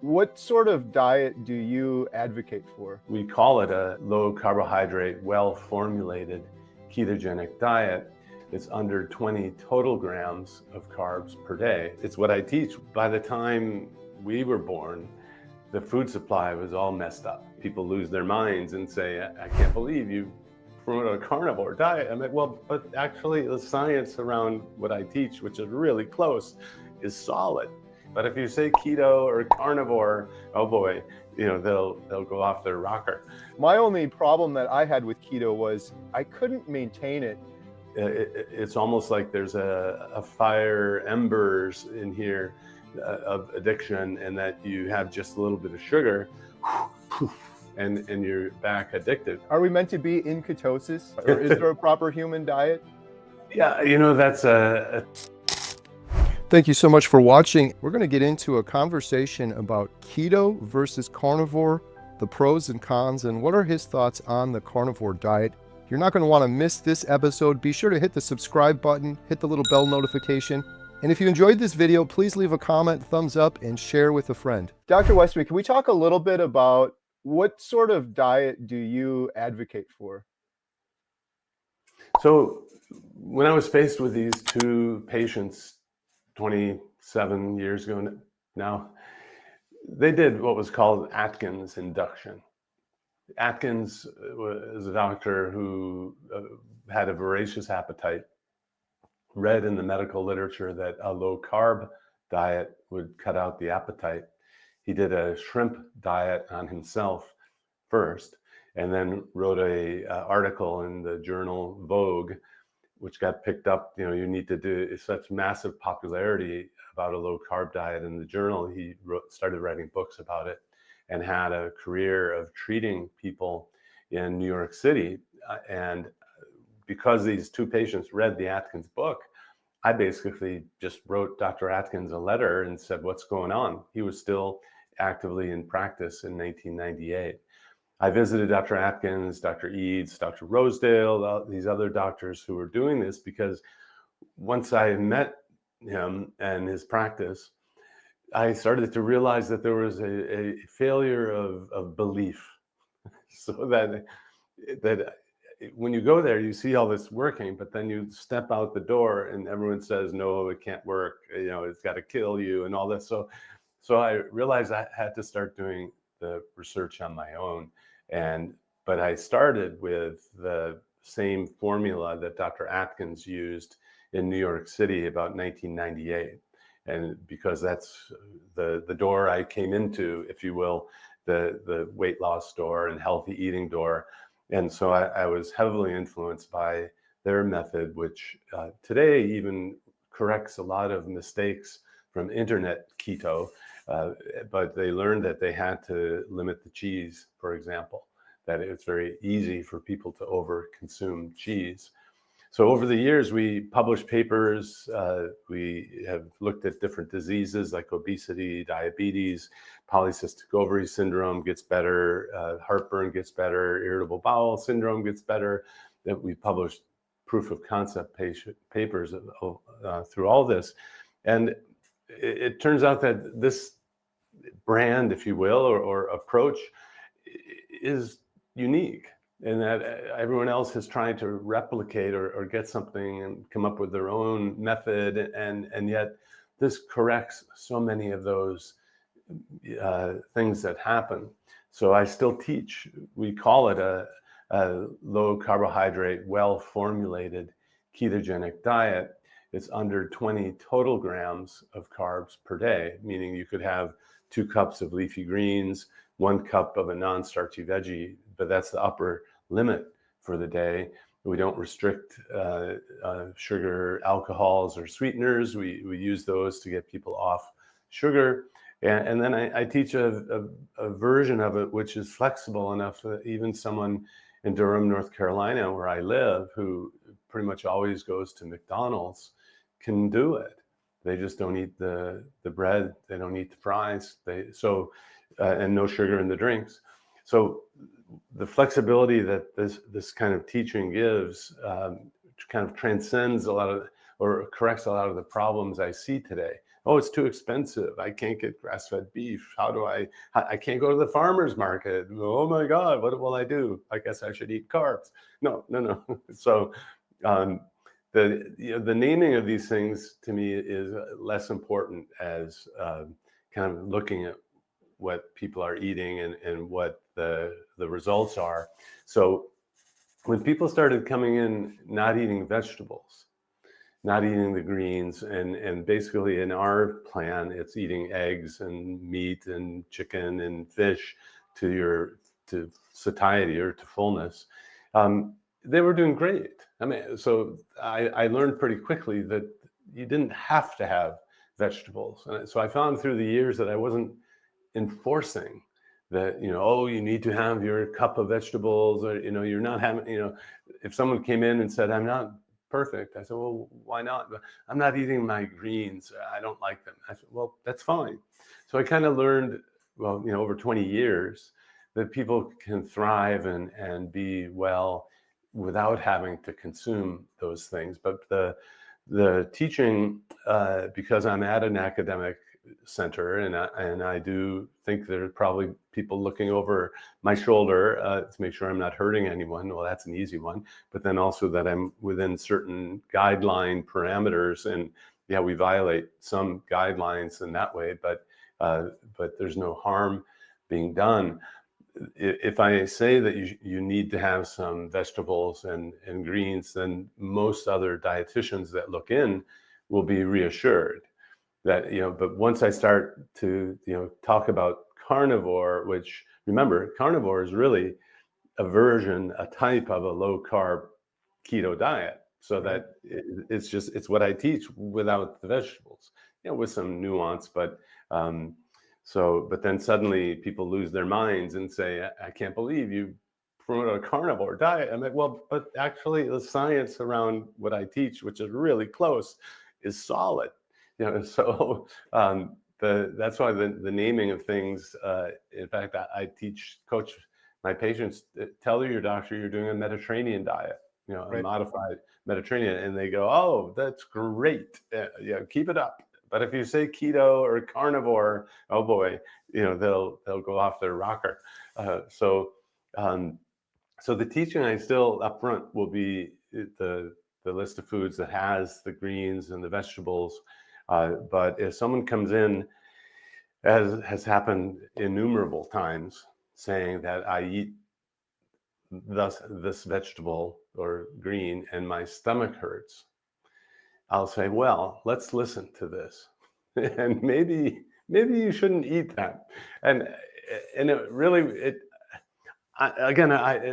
What sort of diet do you advocate for? We call it a low carbohydrate, well-formulated ketogenic diet. It's under 20 total grams of carbs per day. It's what I teach. By the time we were born, the food supply was all messed up. People lose their minds and say, I can't believe you promote a carnivore diet. I'm like, well, but actually the science around what I teach, which is really close, is solid. But if you say keto or carnivore, oh boy, they'll go off their rocker. My only problem that I had with keto was I couldn't maintain it. It's almost like there's a fire embers in here of addiction, and that you have just a little bit of sugar and you're back addicted. Are we meant to be in ketosis? Or is there a proper human diet? Yeah, that's Thank you so much for watching. We're going to get into a conversation about keto versus carnivore, the pros and cons, and what are his thoughts on the carnivore diet. You're not going to want to miss this episode. Be sure to hit the subscribe button, hit the little bell notification. And if you enjoyed this video, please leave a comment, thumbs up, and share with a friend. Dr. Westman, can we talk a little bit about what sort of diet do you advocate for? So when I was faced with these two patients 27 years ago now, they did what was called Atkins induction. Atkins was a doctor who had a voracious appetite, read in the medical literature that a low carb diet would cut out the appetite. He did a shrimp diet on himself first, and then wrote a article in the journal Vogue, which got picked up. You need to do such massive popularity about a low carb diet in the journal. He started writing books about it and had a career of treating people in New York City. And because these two patients read the Atkins book, I basically just wrote Dr. Atkins a letter and said, what's going on? He was still actively in practice in 1998. I visited Dr. Atkins, Dr. Eads, Dr. Rosedale, these other doctors who were doing this, because once I met him and his practice, I started to realize that there was a failure of belief. So that when you go there, you see all this working, but then you step out the door and everyone says, no, it can't work. It's got to kill you and all this. So I realized I had to start doing the research on my own. But I started with the same formula that Dr. Atkins used in New York City about 1998. And because that's the door I came into, if you will, the weight loss door and healthy eating door. And so I was heavily influenced by their method, which today even corrects a lot of mistakes from internet keto. But they learned that they had to limit the cheese, for example, that it's very easy for people to over-consume cheese. So over the years, we published papers. We have looked at different diseases like obesity, diabetes, polycystic ovary syndrome gets better, heartburn gets better, irritable bowel syndrome gets better. That we published proof of concept papers through all this. And it turns out that this brand, if you will, or approach is unique, and that everyone else is trying to replicate or get something and come up with their own method, and yet this corrects so many of those things that happen. So I still teach. We call it a low carbohydrate, well-formulated ketogenic diet. It's under 20 total grams of carbs per day, meaning you could have 2 cups of leafy greens, 1 cup of a non-starchy veggie, but that's the upper limit for the day. We don't restrict sugar, alcohols, or sweeteners. We use those to get people off sugar. And then I teach a version of it which is flexible enough that even someone in Durham, North Carolina, where I live, who pretty much always goes to McDonald's, can do it. They just don't eat the bread. They don't eat the fries. And no sugar in the drinks. So the flexibility that this kind of teaching gives kind of transcends a lot of, or corrects a lot of the problems I see today. Oh, it's too expensive. I can't get grass-fed beef. I can't go to the farmer's market. Oh my God, what will I do? I guess I should eat carbs. No, no, no. So um, the naming of these things to me is less important as kind of looking at what people are eating and what the results are. So when people started coming in not eating vegetables, not eating the greens, and basically in our plan, it's eating eggs and meat and chicken and fish to satiety or to fullness. They were doing great. I mean, so I learned pretty quickly that you didn't have to have vegetables. And so I found through the years that I wasn't enforcing that, oh, you need to have your cup of vegetables, or, you're not having, if someone came in and said, I'm not perfect, I said, well, why not? I'm not eating my greens. I don't like them. I said, well, that's fine. So I kind of learned, well, over 20 years that people can thrive and be well without having to consume those things. But the teaching, because I'm at an academic center, and I do think there's probably people looking over my shoulder to make sure I'm not hurting anyone. Well, that's an easy one. But then also that I'm within certain guideline parameters, and yeah, we violate some guidelines in that way, but there's no harm being done. If I say that you need to have some vegetables and greens, then most other dietitians that look in will be reassured that, but once I start to, talk about carnivore, which, remember, carnivore is really a type of a low carb keto diet. So that it's what I teach without the vegetables, with some nuance, but but then suddenly people lose their minds and say, I can't believe you promote a carnivore diet. I'm like, well, but actually the science around what I teach, which is really close, is solid. So that's why the naming of things. In fact, I coach my patients. Tell your doctor you're doing a Mediterranean diet, a modified Mediterranean, and they go, "Oh, that's great. Keep it up." But if you say keto or carnivore, oh boy, they'll go off their rocker. So the teaching I still up front will be the list of foods that has the greens and the vegetables. But if someone comes in, as has happened innumerable times, saying that I eat this vegetable or green and my stomach hurts, I'll say, well, let's listen to this. And maybe you shouldn't eat that. And it really,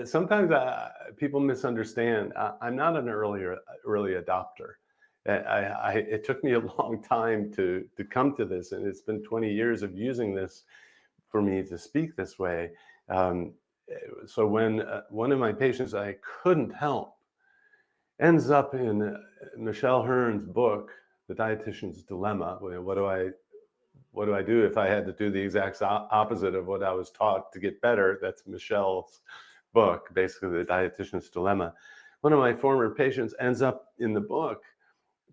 sometimes people misunderstand. I'm not an early adopter. It took me a long time to come to this, and it's been 20 years of using this for me to speak this way. So when one of my patients I couldn't help ends up in Michelle Hearn's book, The Dietitian's Dilemma. What do I do if I had to do the exact opposite of what I was taught to get better? That's Michelle's book, basically, The Dietitian's Dilemma. One of my former patients ends up in the book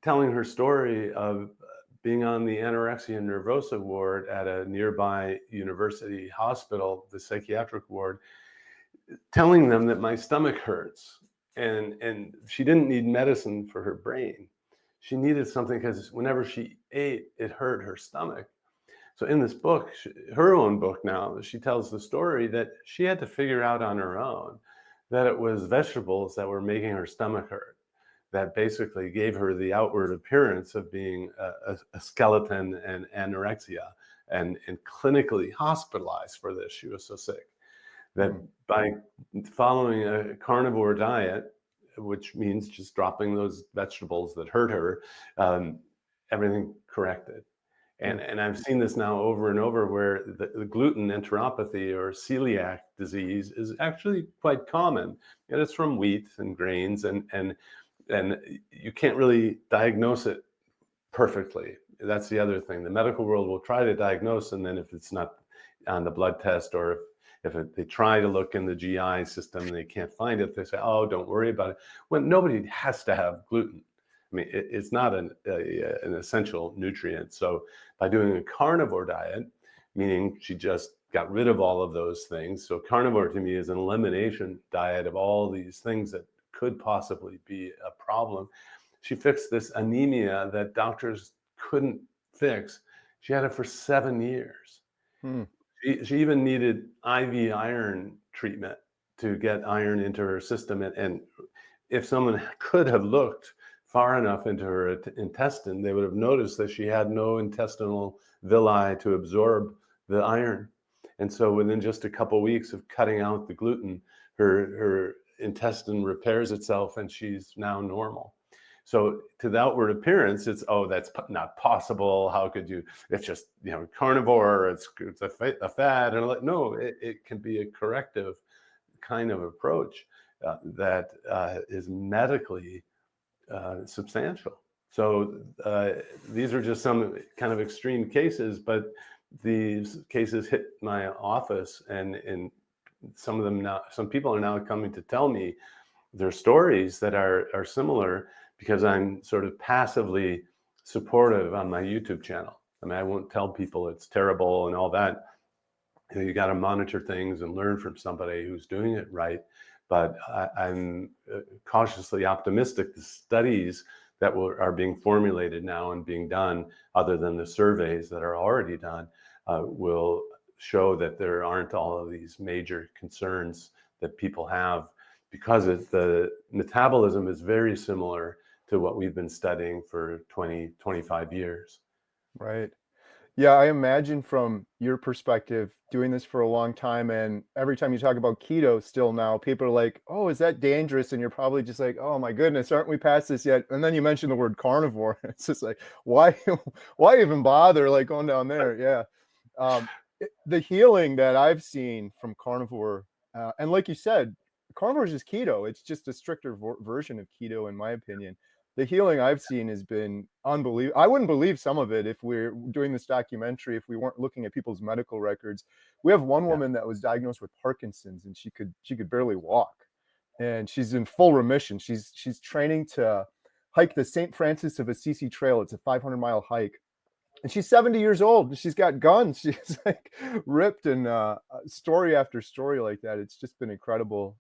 telling her story of being on the anorexia nervosa ward at a nearby university hospital, the psychiatric ward, telling them that my stomach hurts. And she didn't need medicine for her brain. She needed something because whenever she ate, it hurt her stomach. So in this book, her own book now, she tells the story that she had to figure out on her own that it was vegetables that were making her stomach hurt, that basically gave her the outward appearance of being a skeleton and anorexia, and clinically hospitalized for this. She was so sick that by following a carnivore diet, which means just dropping those vegetables that hurt her, everything corrected. And I've seen this now over and over, where the gluten enteropathy or celiac disease is actually quite common. And it's from wheat and grains, and you can't really diagnose it perfectly. That's the other thing. The medical world will try to diagnose, and then if it's not on the blood test, or if they try to look in the GI system and they can't find it, they say, oh, don't worry about it. When nobody has to have gluten. I mean, it's not an essential nutrient. So by doing a carnivore diet, meaning she just got rid of all of those things. So carnivore to me is an elimination diet of all these things that could possibly be a problem. She fixed this anemia that doctors couldn't fix. She had it for 7 years. Hmm. She even needed IV iron treatment to get iron into her system. And if someone could have looked far enough into her intestine, they would have noticed that she had no intestinal villi to absorb the iron. And so within just a couple of weeks of cutting out the gluten, her intestine repairs itself and she's now normal. So to the outward appearance, it's, oh, that's not possible. How could you? It's just, carnivore. It's a fad. And like, no, it can be a corrective kind of approach that is medically substantial. So these are just some kind of extreme cases, but these cases hit my office, and some of them now, some people are now coming to tell me their stories that are similar, because I'm sort of passively supportive on my YouTube channel. I mean, I won't tell people it's terrible and all that. You got to monitor things and learn from somebody who's doing it right. But I'm cautiously optimistic the studies that are being formulated now and being done, other than the surveys that are already done, will show that there aren't all of these major concerns that people have, because the metabolism is very similar to what we've been studying for 20, 25 years. Right. Yeah, I imagine from your perspective, doing this for a long time, and every time you talk about keto still now, people are like, "Oh, is that dangerous?" And you're probably just like, "Oh my goodness, aren't we past this yet?" And then you mention the word carnivore. It's just like, why why even bother like going down there? Yeah. The healing that I've seen from carnivore, and like you said, carnivore is just keto. It's just a stricter version of keto, in my opinion. The healing I've seen has been unbelievable. I wouldn't believe some of it if we're doing this documentary, if we weren't looking at people's medical records. We have one Yeah. woman that was diagnosed with Parkinson's, and she could barely walk, and she's in full remission. She's training to hike the St. Francis of Assisi Trail. It's a 500-mile hike, and she's 70 years old and she's got guns. She's like ripped, and story after story like that. It's just been incredible.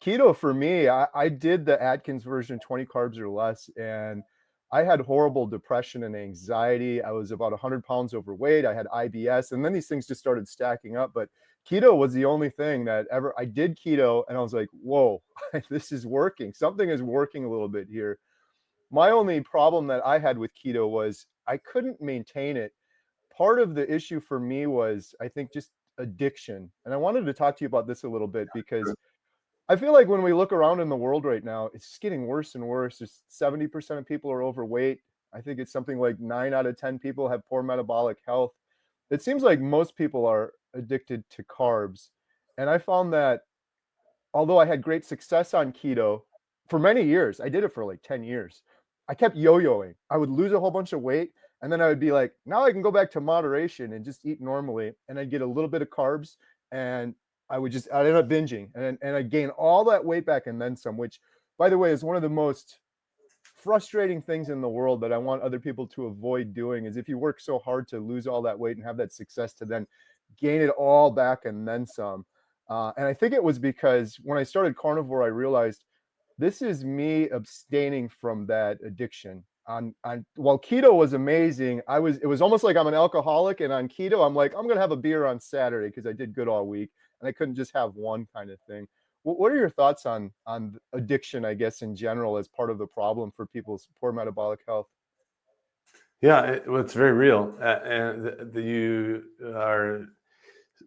Keto for me, I did the Atkins version, 20 carbs or less, and I had horrible depression and anxiety. I was about 100 pounds overweight. I had IBS, and then these things just started stacking up. But keto was the only thing that ever, I did keto and I was like, whoa, this is working. Something is working a little bit here. My only problem that I had with keto was I couldn't maintain it. Part of the issue for me was, I think, just addiction. And I wanted to talk to you about this a little bit, because I feel like when we look around in the world right now, it's just getting worse and worse. Just 70% of people are overweight. I think it's something like 9 out of 10 people have poor metabolic health. It seems like most people are addicted to carbs. And I found that although I had great success on keto for many years, I did it for like 10 years. I kept yo-yoing. I would lose a whole bunch of weight, and then I would be like, now I can go back to moderation and just eat normally. And I'd get a little bit of carbs, and I'd end up binging, and I'd gain all that weight back and then some, which, by the way, is one of the most frustrating things in the world that I want other people to avoid doing. Is if you work so hard to lose all that weight and have that success, to then gain it all back and then some. And I think it was because when I started carnivore, I realized this is me abstaining from that addiction. While keto was amazing, it was almost like I'm an alcoholic, and on keto, I'm like, I'm gonna have a beer on Saturday because I did good all week, and I couldn't just have one kind of thing. What are your thoughts on addiction, I guess, in general, as part of the problem for people's poor metabolic health? Yeah, well, it's very real. And you are,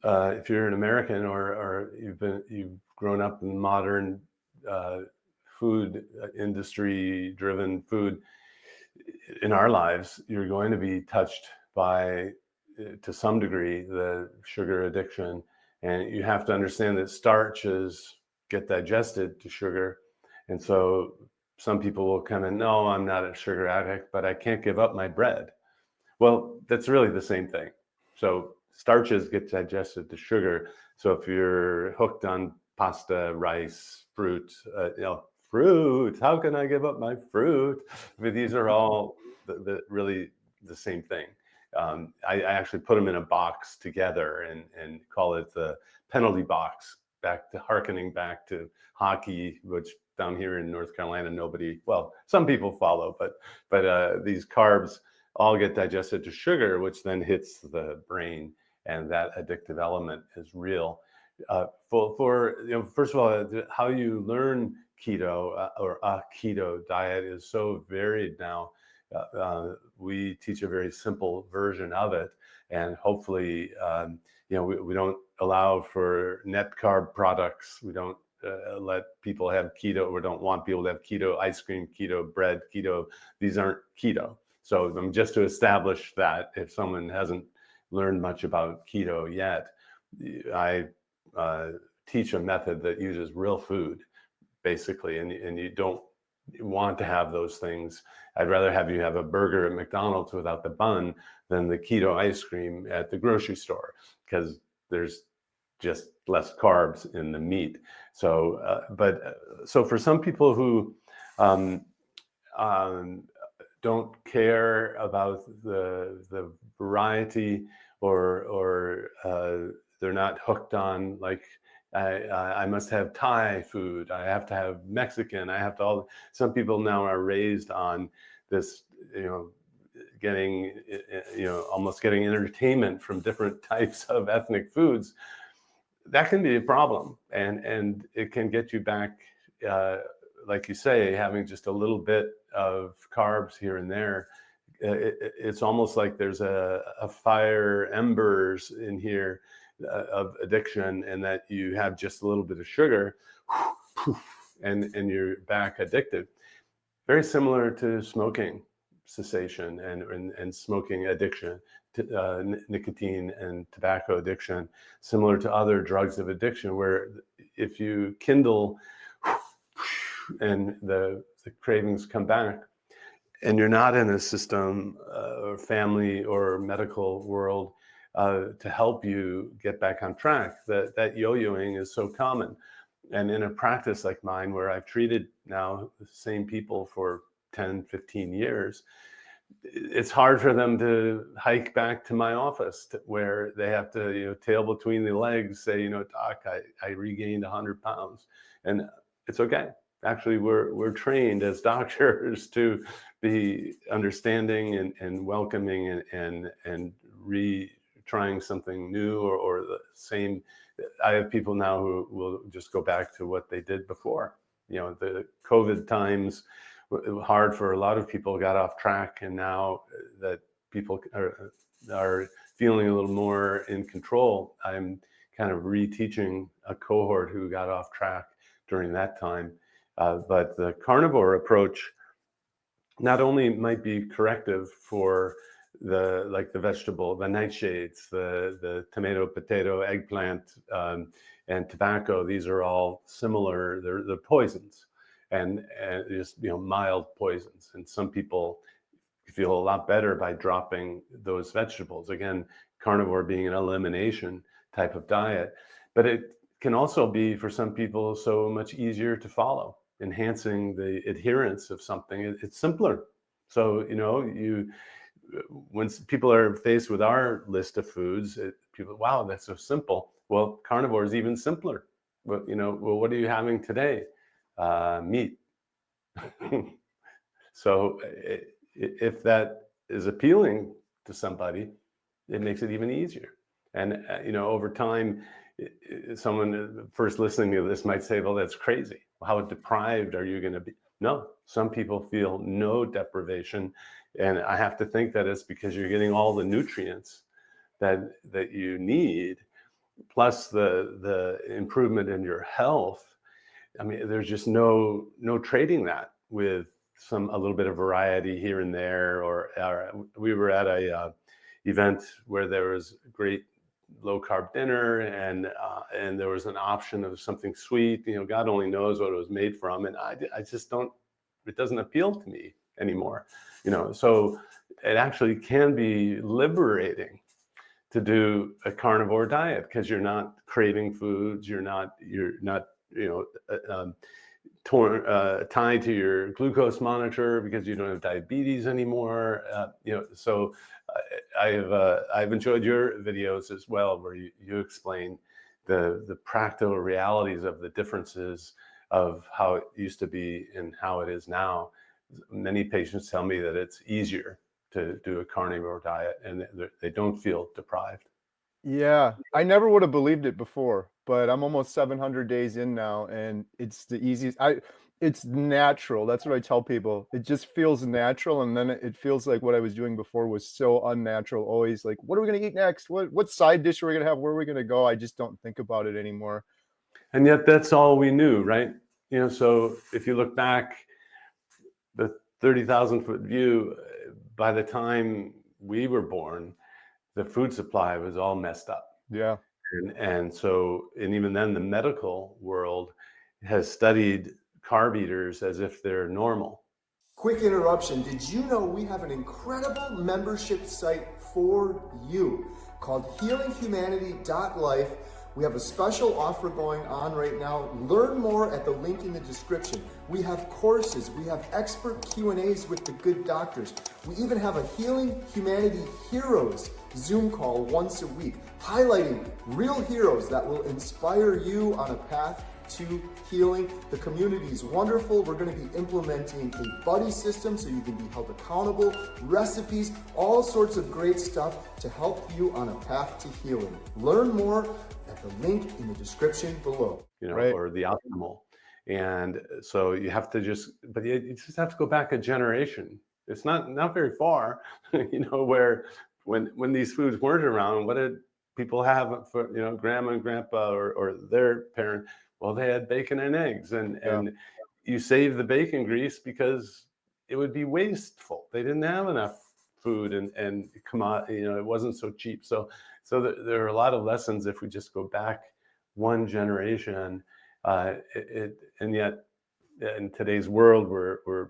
if you're an American, or you've grown up in modern food industry driven food, in our lives, you're going to be touched by, to some degree, the sugar addiction. And you have to understand that starches get digested to sugar. And so some people will come in, no, I'm not a sugar addict, but I can't give up my bread. Well, that's really the same thing. So starches get digested to sugar. So if you're hooked on pasta, rice, fruit, fruit. How can I give up my fruit? But these are all really the same thing. I actually put them in a box together and call it the penalty box, harkening back to hockey, which down here in North Carolina, some people follow, but these carbs all get digested to sugar, which then hits the brain, and that addictive element is real. First of all, how you learn keto or a keto diet is so varied now. We teach a very simple version of it, and hopefully, we don't allow for net carb products. We don't let people have keto, or don't want people to have keto ice cream, keto bread, keto. These aren't keto. So just to establish that, if someone hasn't learned much about keto yet, I teach a method that uses real food, basically, and you don't want to have those things. I'd rather have you have a burger at McDonald's without the bun than the keto ice cream at the grocery store, because there's just less carbs in the meat. So, so for some people who don't care about the variety, or they're not hooked on, like, I must have Thai food, I have to have Mexican, I have to some people now are raised on this, almost getting entertainment from different types of ethnic foods. That can be a problem, and it can get you back, like you say, having just a little bit of carbs here and there. It's almost like there's a fire embers in here of addiction, and that you have just a little bit of sugar, and you're back addicted. Very similar to smoking cessation and smoking addiction, nicotine and tobacco addiction, similar to other drugs of addiction, where if you kindle and the cravings come back, and you're not in a system or family or medical world to help you get back on track, that yo-yoing is so common. And in a practice like mine, where I've treated now the same people for 10, 15 years, it's hard for them to hike back to my office, where they have to, tail between the legs, say, doc, I regained 100 pounds. And it's okay. Actually, we're trained as doctors to be understanding and welcoming and retrying something new, or the same. I have people now who will just go back to what they did before. The COVID times, hard for a lot of people, got off track, and now that people are feeling a little more in control, I'm kind of reteaching a cohort who got off track during that time. But the carnivore approach not only might be corrective for the vegetable, the nightshades, the tomato, potato, eggplant, and tobacco. These are all similar. They're poisons, and just mild poisons. And some people feel a lot better by dropping those vegetables. Again, carnivore being an elimination type of diet, but it can also be, for some people, so much easier to follow, enhancing the adherence of something. It's simpler. So, when people are faced with our list of foods, people, wow, that's so simple. Well, carnivore is even simpler. But, what are you having today? Meat. So if that is appealing to somebody, it makes it even easier. And, over time, someone first listening to this might say, well, that's crazy. How deprived are you going to be? No, some people feel no deprivation. And I have to think that it's because you're getting all the nutrients that you need, plus the improvement in your health. I mean, there's just no trading that with a little bit of variety here and there. Or we were at a event where there was a great low carb dinner, and there was an option of something sweet. God only knows what it was made from, and I just don't. It doesn't appeal to me anymore. So it actually can be liberating to do a carnivore diet, because you're not craving foods. You're not tied to your glucose monitor because you don't have diabetes anymore. So I've enjoyed your videos as well, where you explain the practical realities of the differences of how it used to be and how it is now. Many patients tell me that it's easier to do a carnivore diet and they don't feel deprived. Yeah, I never would have believed it before, but I'm almost 700 days in now, and it's the easiest. It's natural. That's what I tell people. It just feels natural, and then it feels like what I was doing before was so unnatural. Always like, what are we gonna eat next? What side dish are we gonna have? Where are we gonna go? I just don't think about it anymore. And yet that's all we knew, right? So if you look back, the 30,000-foot view, by the time we were born, the food supply was all messed up. Yeah. And even then the medical world has studied carb eaters as if they're normal. Quick interruption. Did you know we have an incredible membership site for you called healinghumanity.life? We have a special offer going on right now. Learn more at the link in the description. We have courses, we have expert Q&As with the good doctors. We even have a Healing Humanity Heroes Zoom call once a week, highlighting real heroes that will inspire you on a path to healing. The community is wonderful. We're going to be implementing a buddy system so you can be held accountable, recipes, all sorts of great stuff to help you on a path to healing. Learn more at the link in the description below. Right. Or the optimal. And so you have to you just have to go back a generation. It's not very far, where when these foods weren't around, what did people have for, grandma and grandpa or their parent? Well, they had bacon and eggs, and you save the bacon grease because it would be wasteful. They didn't have enough food and come on, it wasn't so cheap. So there are a lot of lessons if we just go back one generation. And yet in today's world, we're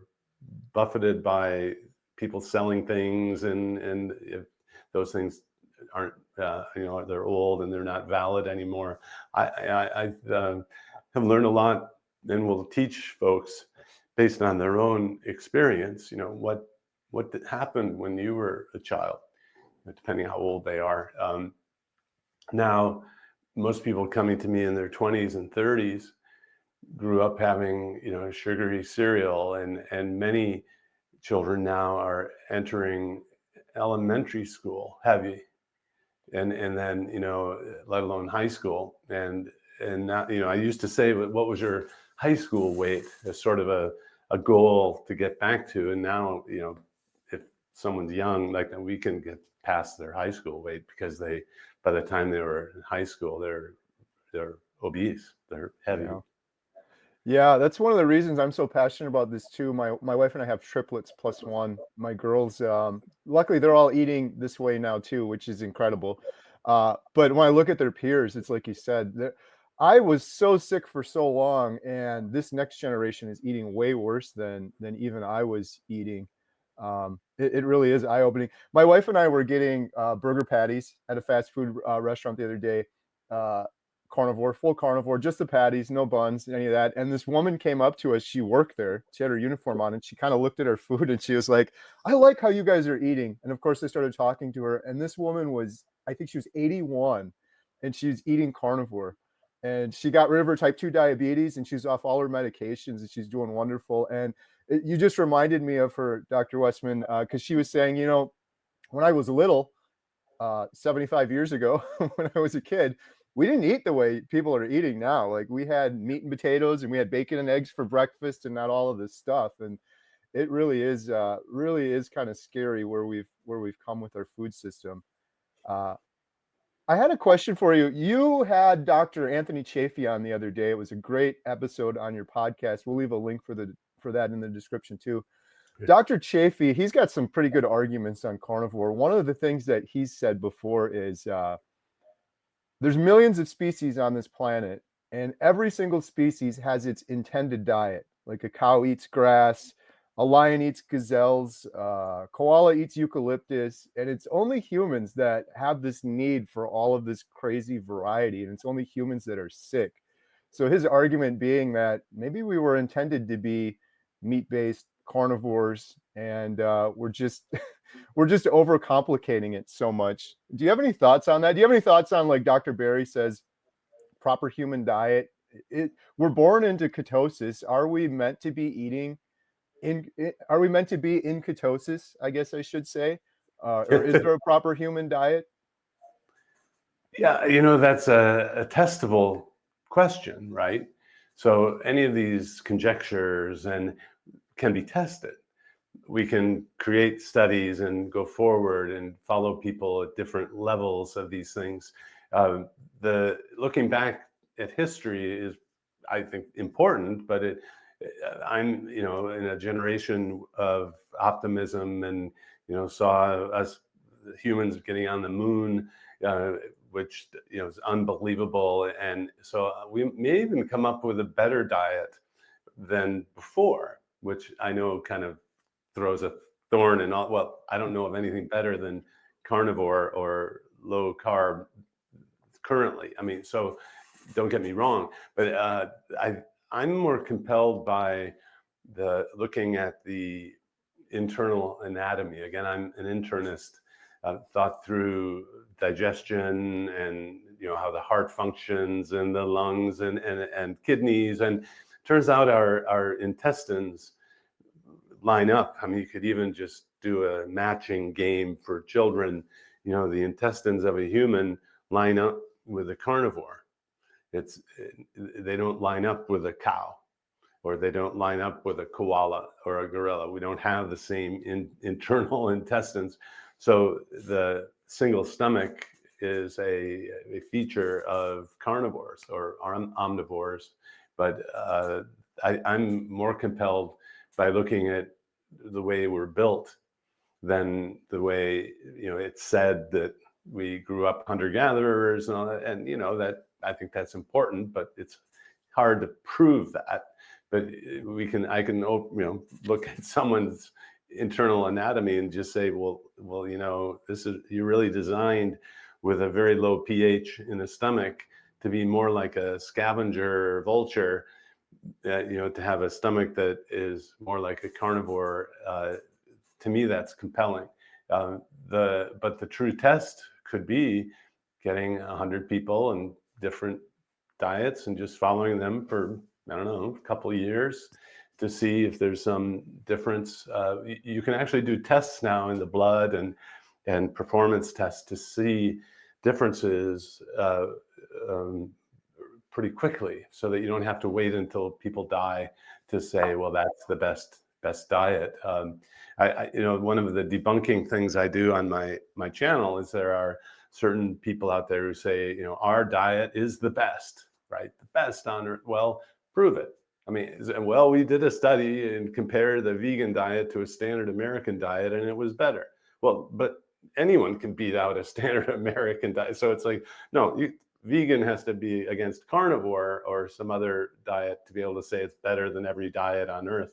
buffeted by people selling things, and if those things aren't, they're old and they're not valid anymore. I have learned a lot and will teach folks based on their own experience, what happened when you were a child, depending how old they are. Now, most people coming to me in their 20s and 30s grew up having, sugary cereal, and many children now are entering elementary school heavy, and then, let alone high school. And now, I used to say, what was your high school weight as sort of a goal to get back to. And now, if someone's young, like, we can get past their high school weight because by the time they were in high school, they're obese, they're heavy. Yeah, that's one of the reasons I'm so passionate about this too. My wife and I have triplets plus one. My girls, luckily they're all eating this way now too, which is incredible. But when I look at their peers, it's like you said, I was so sick for so long, and this next generation is eating way worse than even I was eating. It really is eye-opening. My wife and I were getting burger patties at a fast food restaurant the other day. Carnivore, full carnivore, just the patties, no buns, any of that. And this woman came up to us. She worked there. She had her uniform on, and she kind of looked at our food, and she was like, "I like how you guys are eating." And of course, they started talking to her. And this woman was, I think she was 81, and she's eating carnivore. And she got rid of her type 2 diabetes, and she's off all her medications, and she's doing wonderful. And you just reminded me of her, Dr. Westman, because she was saying, when I was little, 75 years ago, when I was a kid, we didn't eat the way people are eating now. Like, we had meat and potatoes, and we had bacon and eggs for breakfast, and not all of this stuff. And it really is kind of scary where we've come with our food system. I had a question for you. You had Dr. Anthony Chafee on the other day. It was a great episode on your podcast. We'll leave a link for that in the description too. Yeah. Dr. Chafee, he's got some pretty good arguments on carnivore. One of the things that he's said before is there's millions of species on this planet, and every single species has its intended diet. Like a cow eats grass, a lion eats gazelles, koala eats eucalyptus, and it's only humans that have this need for all of this crazy variety, and it's only humans that are sick. So his argument being that maybe we were intended to be meat-based carnivores, and we're just we're just overcomplicating it so much. Do you have any thoughts on that? Do you have any thoughts on, like Dr. Berry says, proper human diet? We're born into ketosis. Are we meant to be eating are we meant to be in ketosis, I guess I should say? Or is there a proper human diet? Yeah, that's a testable question, right? So any of these conjectures and can be tested. We can create studies and go forward and follow people at different levels of these things. The looking back at history is, I think, important, but I'm, in a generation of optimism, and saw us humans getting on the moon, which is unbelievable, and so we may even come up with a better diet than before, which I know kind of throws a thorn in all. Well, I don't know of anything better than carnivore or low carb currently. I mean, so don't get me wrong, but I'm more compelled by the looking at the internal anatomy. Again, I'm an internist. Thought through digestion and how the heart functions and the lungs and kidneys, and turns out our intestines line up. I mean, you could even just do a matching game for children. The intestines of a human line up with a carnivore. They don't line up with a cow, or they don't line up with a koala or a gorilla. We don't have the same internal intestines. So the single stomach is a feature of carnivores or omnivores. But I'm more compelled by looking at the way we're built than the way, it's said that we grew up hunter-gatherers and all that. And, that I think that's important, but it's hard to prove that. But I can look at someone's internal anatomy and just say, well, you're really designed with a very low pH in the stomach to be more like a scavenger or vulture, to have a stomach that is more like a carnivore. To me, that's compelling. But the true test could be getting 100 people and different diets and just following them for, I don't know, a couple of years to see if there's some difference. You can actually do tests now in the blood and performance tests to see differences pretty quickly, so that you don't have to wait until people die to say, well, that's the best diet. One of the debunking things I do on my channel is there are certain people out there who say, our diet is the best, right? The best on earth. Well, prove it. I mean, well, we did a study and compared the vegan diet to a standard American diet, and it was better. Well, but anyone can beat out a standard American diet. So it's like, no, vegan has to be against carnivore or some other diet to be able to say it's better than every diet on earth.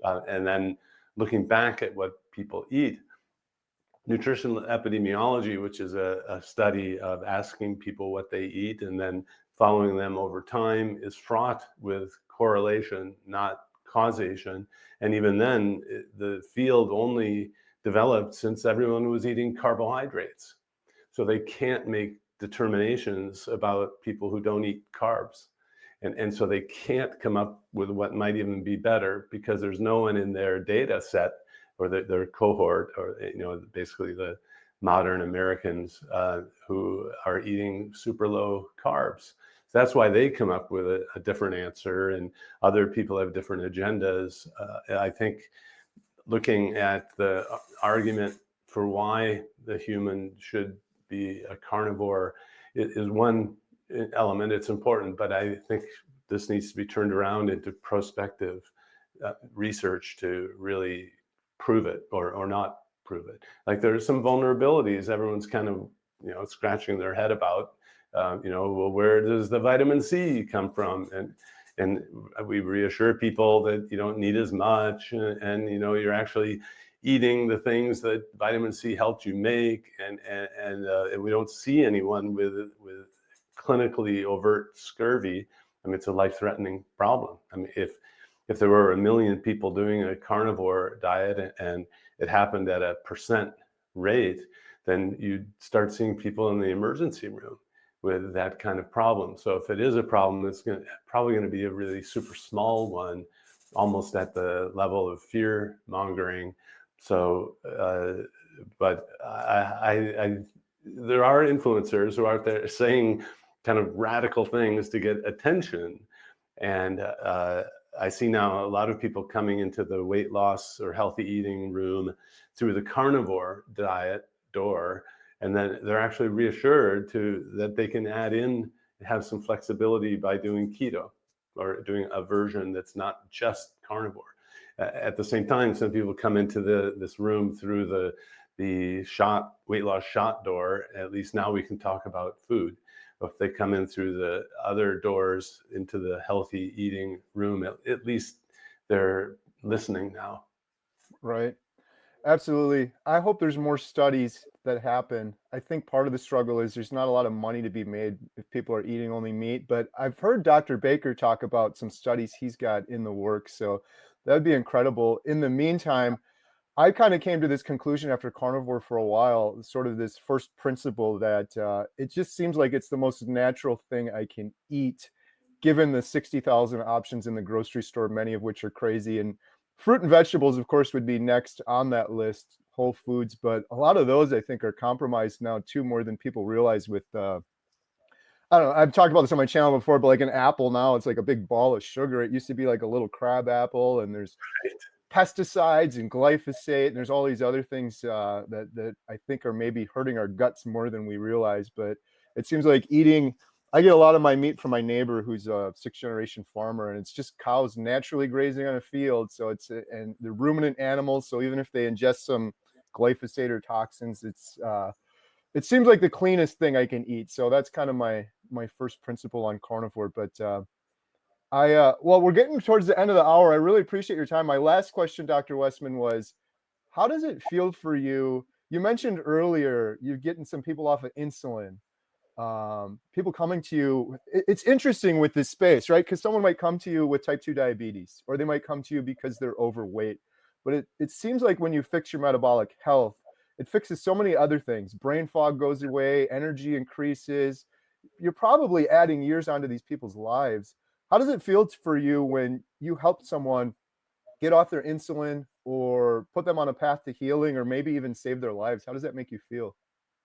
And then looking back at what people eat, nutritional epidemiology, which is a study of asking people what they eat and then following them over time, is fraught with correlation, not causation. And even then, the field only developed since everyone was eating carbohydrates. So they can't make determinations about people who don't eat carbs. And so they can't come up with what might even be better, because there's no one in their data set or their cohort, or basically the modern Americans who are eating super low carbs. So that's why they come up with a different answer, and other people have different agendas. I think looking at the argument for why the human should be a carnivore is one element. It's important, but I think this needs to be turned around into prospective research to really prove it or not prove it. Like, there's some vulnerabilities everyone's kind of scratching their head about. Well, where does the vitamin C come from? And we reassure people that you don't need as much, and you're actually eating the things that vitamin C helped you make, and we don't see anyone with clinically overt scurvy I mean, it's a life-threatening problem. I mean, if there were 1 million people doing a carnivore diet and it happened at a percent rate, then you'd start seeing people in the emergency room with that kind of problem. So if it is a problem, it's probably going to be a really super small one, almost at the level of fear mongering. So, but there are influencers who are out there saying kind of radical things to get attention. And I see now a lot of people coming into the weight loss or healthy eating room through the carnivore diet door, and then they're actually reassured that they can add in, have some flexibility by doing keto or doing a version that's not just carnivore. At the same time, some people come into this room through the weight loss shot door. At least now we can talk about food. If they come in through the other doors into the healthy eating room, at least they're listening now. Right. Absolutely. I hope there's more studies that happen. I think part of the struggle is there's not a lot of money to be made if people are eating only meat, but I've heard Dr. Baker talk about some studies he's got in the works, so that would be incredible. In the meantime, I kind of came to this conclusion after carnivore for a while, sort of this first principle that it just seems like it's the most natural thing I can eat, given the 60,000 options in the grocery store, many of which are crazy. And fruit and vegetables, of course, would be next on that list, whole foods. But a lot of those, I think, are compromised now, too, more than people realize with I don't know, I've talked about this on my channel before, but like an apple now, it's like a big ball of sugar. It used to be like a little crab apple, and there's pesticides and glyphosate, and there's all these other things that I think are maybe hurting our guts more than we realize. But it seems like I get a lot of my meat from my neighbor who's a 6th-generation farmer, and it's just cows naturally grazing on a field. So and they're ruminant animals. So even if they ingest some glyphosate or toxins, it seems like the cleanest thing I can eat. So that's kind of my first principle on carnivore. But well, we're getting towards the end of the hour. I really appreciate your time. My last question, Dr. Westman, was how does it feel for you? You mentioned earlier you're getting some people off of insulin. People coming to you. It's interesting with this space, right? Because someone might come to you with type 2 diabetes, or they might come to you because they're overweight. But it seems like when you fix your metabolic health, it fixes so many other things. Brain fog goes away, energy increases. You're probably adding years onto these people's lives. How does it feel for you when you help someone get off their insulin or put them on a path to healing or maybe even save their lives? How does that make you feel?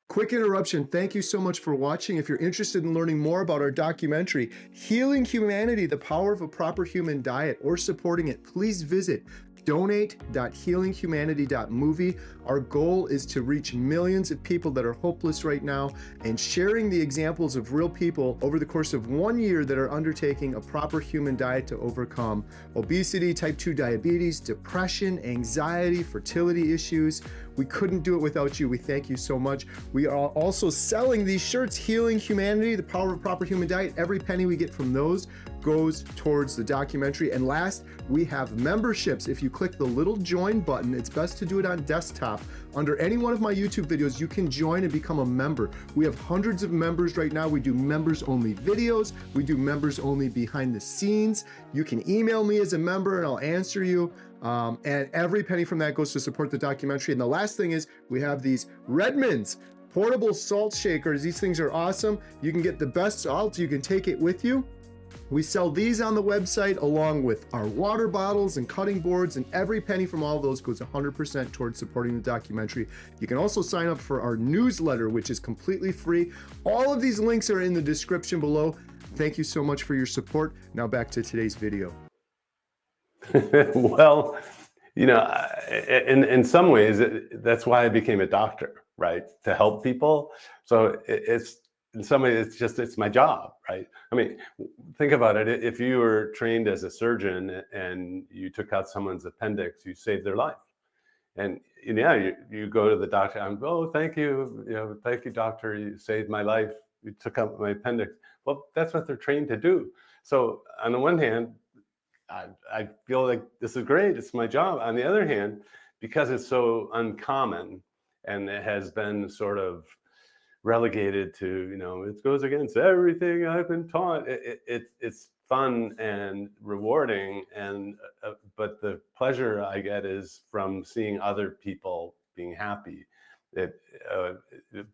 Quick interruption. Thank you so much for watching. If you're interested in learning more about our documentary, Healing Humanity, The Power of a Proper Human Diet, or supporting it, please visit donate.healinghumanity.movie. Our goal is to reach millions of people that are hopeless right now and sharing the examples of real people over the course of 1 year that are undertaking a proper human diet to overcome obesity, type 2 diabetes, depression, anxiety, fertility issues. We couldn't do it without you. We thank you so much. We are also selling these shirts, Healing Humanity, The Power of a Proper Human Diet. Every penny we get from those goes towards the documentary. And last, we have memberships. If you click the little join button, it's best to do it on desktop. Under any one of my YouTube videos, you can join and become a member. We have hundreds of members right now. We do members only videos. We do members only behind the scenes. You can email me as a member and I'll answer you. And every penny from that goes to support the documentary. And the last thing is we have these Redmond's portable salt shakers. These things are awesome. You can get the best salt. You can take it with you. We sell these on the website along with our water bottles and cutting boards, and every penny from all of those goes 100% towards supporting the documentary. You can also sign up for our newsletter, which is completely free. All of these links are in the description below. Thank you so much for your support. Now back to today's video. Well, you know, in some ways, that's why I became a doctor, right? To help people. So it's in some ways, it's my job, right? I mean, think about it. If you were trained as a surgeon and you took out someone's appendix, you saved their life. And yeah, you go to the doctor. Oh, thank you. Thank you, doctor. You saved my life. You took out my appendix. Well, that's what they're trained to do. So on the one hand, I feel like this is great. It's my job. On the other hand, because it's so uncommon and it has been sort of relegated to, it goes against everything I've been taught. It's fun and rewarding, and but the pleasure I get is from seeing other people being happy. It,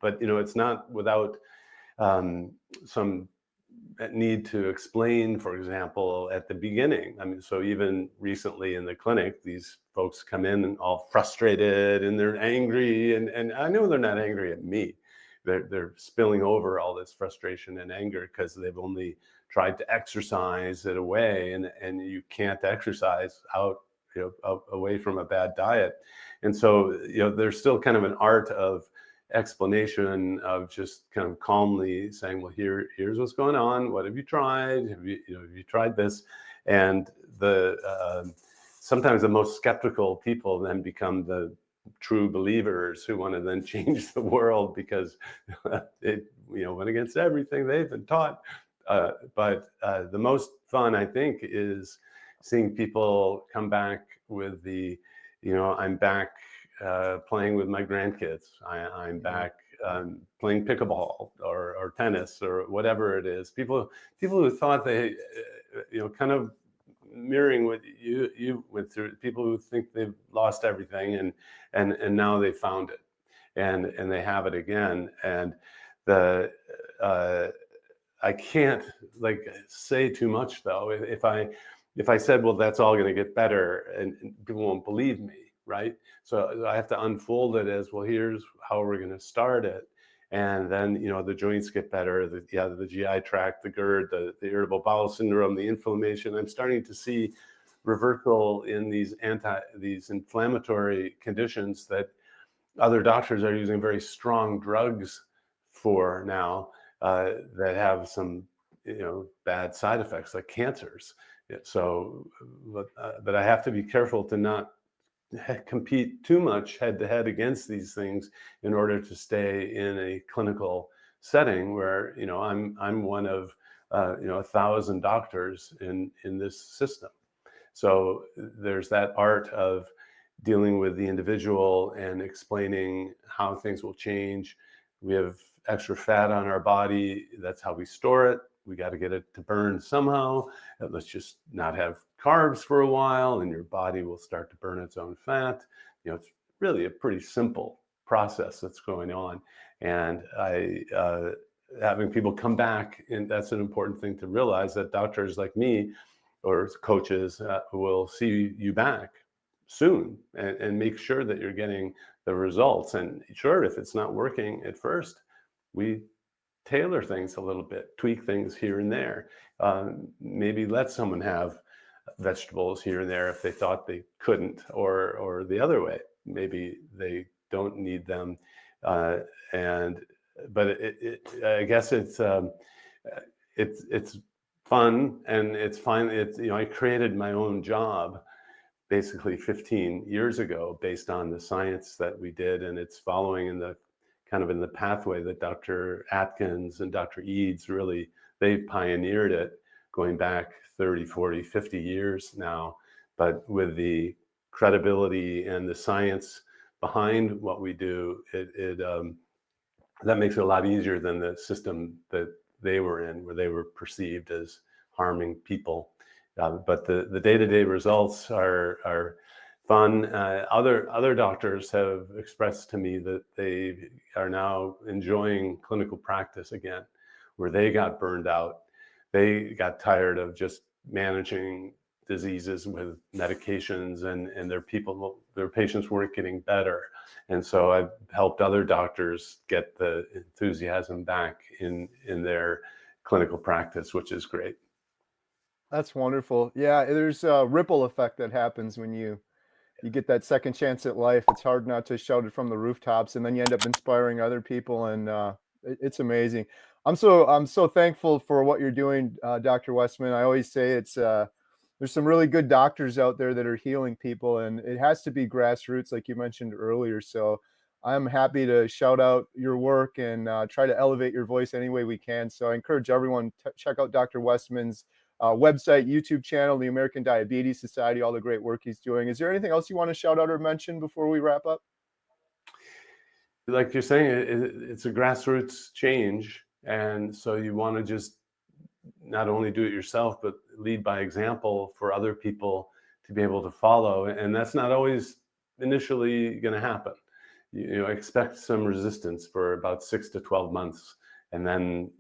but it's not without some need to explain, for example, at the beginning. I mean, so even recently in the clinic, these folks come in and all frustrated and they're angry, and I know they're not angry at me. They're spilling over all this frustration and anger because they've only tried to exercise it away, and you can't exercise out, away from a bad diet. And so, there's still kind of an art of explanation of just kind of calmly saying, well, here's what's going on. What have you tried? Have you tried this? And sometimes the most skeptical people then become the true believers who want to then change the world because it went against everything they've been taught. But the most fun, I think, is seeing people come back with the, I'm back playing with my grandkids. I'm back playing pickleball or tennis or whatever it is. People who thought they, kind of mirroring what you went through. People who think they've lost everything and now they found it, and they have it again. And I can't say too much though. If I said, well, that's all going to get better, and people won't believe me. Right? So I have to unfold it as, well, here's how we're going to start it. And then, the joints get better, the GI tract, the GERD, the irritable bowel syndrome, the inflammation. I'm starting to see reversal in these inflammatory conditions that other doctors are using very strong drugs for now, that have some, bad side effects like cancers. So, but I have to be careful to not compete too much head to head against these things in order to stay in a clinical setting where I'm one of 1,000 doctors in this system. So there's that art of dealing with the individual and explaining how things will change. We have extra fat on our body. That's how we store it. We got to get it to burn somehow. Let's just not have carbs for a while, and your body will start to burn its own fat. It's really a pretty simple process that's going on. And having people come back, and that's an important thing to realize, that doctors like me or coaches will see you back soon and make sure that you're getting the results. And sure, if it's not working at first, we tailor things a little bit, tweak things here and there. Maybe let someone have vegetables here and there if they thought they couldn't, or the other way, maybe they don't need them. But I guess it's fun, and it's fine. I created my own job basically 15 years ago based on the science that we did, and it's following in the pathway that Dr. Atkins and Dr. Eads they pioneered it, going back 30, 40, 50 years now, but with the credibility and the science behind what we do, that makes it a lot easier than the system that they were in, where they were perceived as harming people. But the day-to-day results are fun. Other doctors have expressed to me that they are now enjoying clinical practice again, where they got burned out. They got tired of just managing diseases with medications, and their patients weren't getting better. And so I've helped other doctors get the enthusiasm back in their clinical practice, which is great. That's wonderful. Yeah, there's a ripple effect that happens when you get that second chance at life. It's hard not to shout it from the rooftops, and then you end up inspiring other people, and it's amazing. I'm so thankful for what you're doing, Dr. Westman. I always say there's some really good doctors out there that are healing people, and it has to be grassroots, like you mentioned earlier. So I'm happy to shout out your work and try to elevate your voice any way we can. So I encourage everyone to check out Dr. Westman's website, YouTube channel, the American Diabetes Society, all the great work he's doing. Is there anything else you want to shout out or mention before we wrap up? Like you're saying, it's a grassroots change. And so you want to just not only do it yourself, but lead by example for other people to be able to follow. And that's not always initially going to happen. Expect some resistance for about 6 to 12 months, and then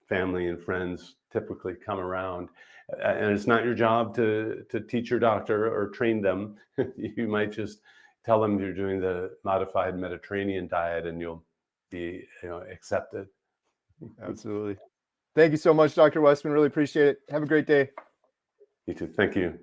family and friends typically come around. And it's not your job to teach your doctor or train them. You might just tell them you're doing the modified Mediterranean diet, and you'll be accepted. Absolutely. Thank you so much, Dr. Westman. Really appreciate it. Have a great day. You too. Thank you.